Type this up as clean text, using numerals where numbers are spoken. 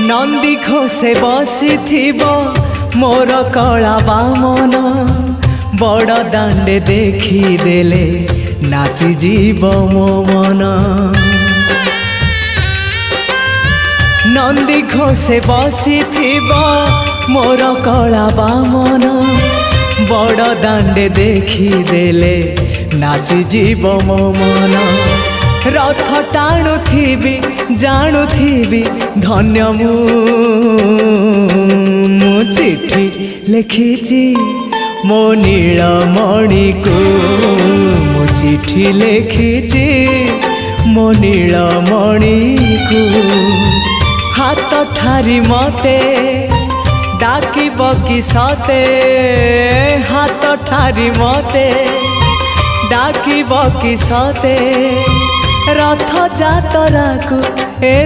नंदी घोषे बसी मोर कला बामन बड़ दांडे देखी देले नाची जीव मो मन। नंदी घोषे बसी मोर कला बामन बड़ दांडे देखी देले नाची जीव मो मन। रथ टाणुथिबी जाणुथिबी धन्य मु चिठी लिखिची मो नीलमणि को मु चिठी लिखिची मो नीलमणि को। हाथ ठारी मते डाकिब कि सते हाथ ठारी मते डाकिब कि सते रथ जातरा को ए